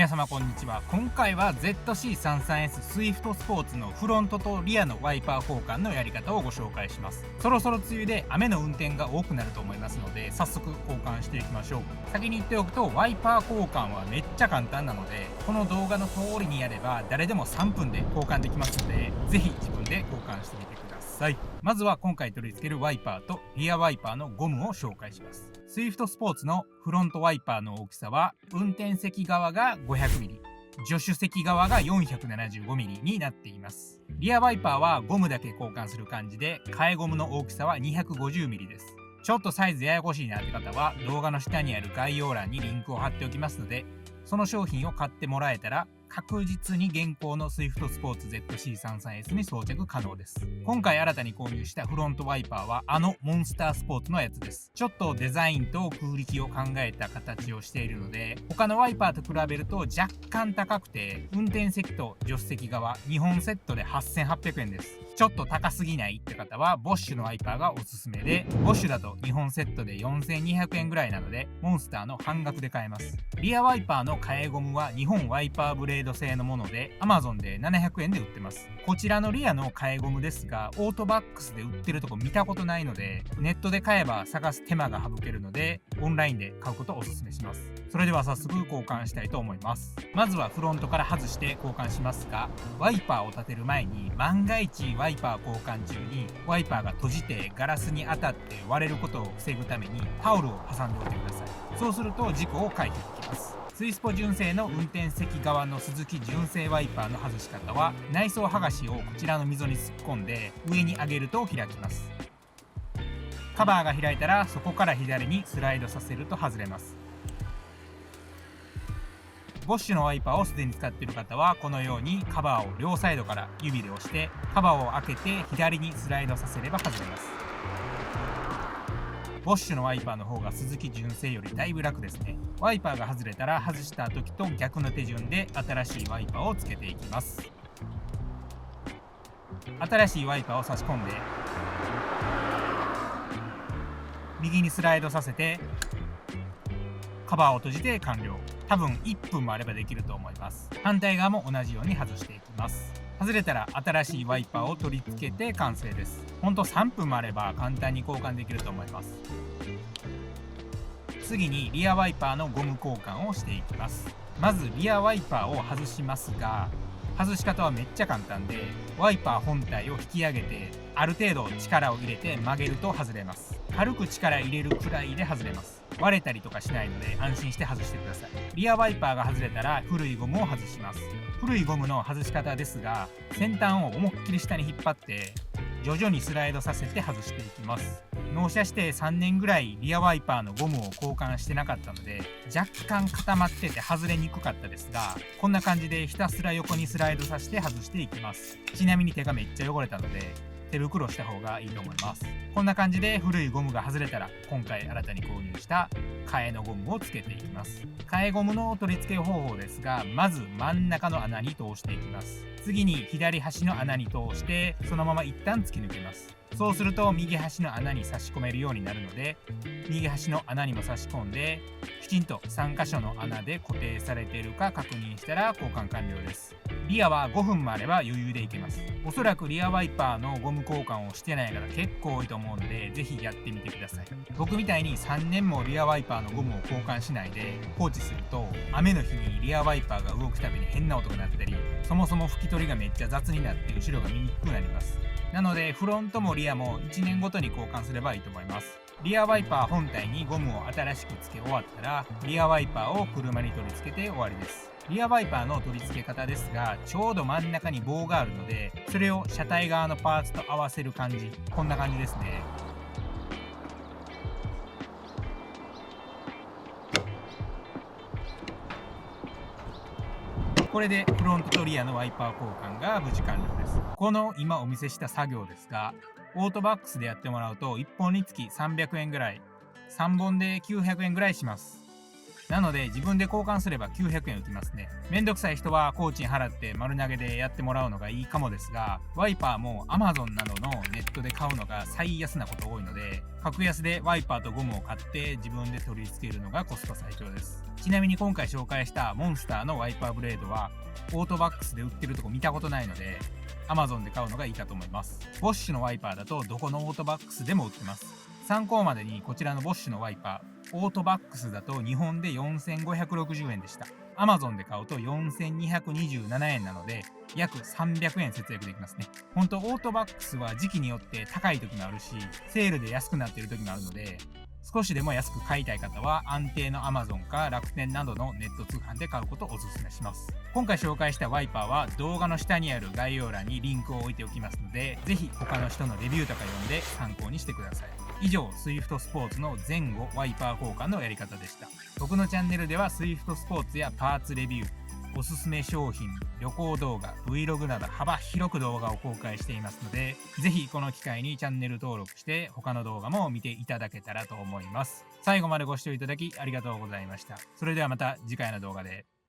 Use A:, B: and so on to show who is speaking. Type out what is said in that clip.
A: 皆様こんにちは。今回は ZC33S スイフトスポーツのフロントとリアのワイパー交換のやり方をご紹介します。そろそろ梅雨で雨の運転が多くなると思いますので、早速交換していきましょう。先に言っておくと、ワイパー交換はめっちゃ簡単なので、この動画の通りにやれば誰でも3分で交換できますので、ぜひ自分で交換してみてください。まずは今回取り付けるワイパーとリアワイパーのゴムを紹介します。スイフトスポーツのフロントワイパーの大きさは、運転席側が 500mm、助手席側が 475mm になっています。リアワイパーはゴムだけ交換する感じで、替えゴムの大きさは 250mm です。ちょっとサイズややこしいなって方は、動画の下にある概要欄にリンクを貼っておきますので、その商品を買ってもらえたら、確実に現行の Swift Sports ZC33S に装着可能です。今回新たに購入したフロントワイパーはモンスタースポーツのやつです。ちょっとデザインと空力を考えた形をしているので、他のワイパーと比べると若干高くて、運転席と助手席側2本セットで8800円です。ちょっと高すぎないって方はボッシュのワイパーがおすすめで、ボッシュだと2本セットで4200円ぐらいなので、モンスターの半額で買えます。リアワイパーの替えゴムは日本ワイパーブレード製のもので Amazon で700円で売ってます。こちらのリアの替えゴムですが、オートバックスで売ってるとこ見たことないので、ネットで買えば探す手間が省けるので、オンラインで買うことをおすすめします。それでは早速交換したいと思います。まずはフロントから外して交換しますが、ワイパーを立てる前に万が一ワイパー交換中にワイパーが閉じてガラスに当たって割れることを防ぐためにタオルを挟んでおいてください。そうすると事故を回避できます。スイスポ純正の運転席側のスズキ純正ワイパーの外し方は、内装剥がしをこちらの溝に突っ込んで上に上げると開きます。カバーが開いたらそこから左にスライドさせると外れます。ボッシュのワイパーをすでに使っている方は、このようにカバーを両サイドから指で押してカバーを開けて左にスライドさせれば外れます。ボッシュのワイパーの方がスズキ純正よりだいぶ楽ですね。ワイパーが外れたら外した時と逆の手順で新しいワイパーをつけていきます。新しいワイパーを差し込んで右にスライドさせてカバーを閉じて完了。多分1分もあればできると思います。反対側も同じように外していきます。外れたら新しいワイパーを取り付けて完成です。ほんと3分もあれば簡単に交換できると思います。次にリアワイパーのゴム交換をしていきます。まずリアワイパーを外しますが、外し方はめっちゃ簡単で、ワイパー本体を引き上げてある程度力を入れて曲げると外れます。軽く力入れるくらいで外れます。割れたりとかしないので安心して外してください。リアワイパーが外れたら古いゴムを外します。古いゴムの外し方ですが、先端を思いっきり下に引っ張って徐々にスライドさせて外していきます。納車して3年ぐらいリアワイパーのゴムを交換してなかったので、若干固まってて外れにくかったですが、こんな感じでひたすら横にスライドさせて外していきます。ちなみに手がめっちゃ汚れたので手袋した方がいいと思います。こんな感じで古いゴムが外れたら、今回新たに購入した替えのゴムをつけていきます。替えゴムの取り付け方法ですが、まず真ん中の穴に通していきます。次に左端の穴に通してそのまま一旦突き抜けます。そうすると右端の穴に差し込めるようになるので、右端の穴にも差し込んできちんと3箇所の穴で固定されているか確認したら交換完了です。リアは5分もあれば余裕でいけます。おそらくリアワイパーのゴム交換をしてない方結構多いと思うので、ぜひやってみてください。僕みたいに3年もリアワイパーのゴムを交換しないで放置すると、雨の日にリアワイパーが動くたびに変な音が鳴ったり、そもそも拭き取りがめっちゃ雑になって後ろが見にくくなります。なのでフロントもリアも1年ごとに交換すればいいと思います。リアワイパー本体にゴムを新しく付け終わったら、リアワイパーを車に取り付けて終わりです。リアワイパーの取り付け方ですが、ちょうど真ん中に棒があるので、それを車体側のパーツと合わせる感じ、こんな感じですね。これでフロントとリアのワイパー交換が無事完了です。この今お見せした作業ですが、オートバックスでやってもらうと1本につき300円ぐらい、3本で900円ぐらいします。なので自分で交換すれば900円浮きますね。めんどくさい人は工賃払って丸投げでやってもらうのがいいかもですが、ワイパーも Amazon などのネットで買うのが最安なこと多いので、格安でワイパーとゴムを買って自分で取り付けるのがコスパ最強です。ちなみに今回紹介したモンスターのワイパーブレードはオートバックスで売ってるとこ見たことないので、Amazon で買うのがいいかと思います。ボッシュのワイパーだとどこのオートバックスでも売ってます。参考までにこちらのボッシュのワイパー、オートバックスだと日本で4560円でした。Amazon で買うと4227円なので、約300円節約できますね。本当オートバックスは時期によって高い時もあるし、セールで安くなっている時もあるので、少しでも安く買いたい方は安定の Amazon か楽天などのネット通販で買うことをお勧めします。今回紹介したワイパーは動画の下にある概要欄にリンクを置いておきますので、ぜひ他の人のレビューとか読んで参考にしてください。以上、Swift スポーツの前後ワイパー交換のやり方でした。僕のチャンネルでは Swift スポーツやパーツレビュー、おすすめ商品、旅行動画、Vlog など幅広く動画を公開していますので、ぜひこの機会にチャンネル登録して他の動画も見ていただけたらと思います。最後までご視聴いただきありがとうございました。それではまた次回の動画で。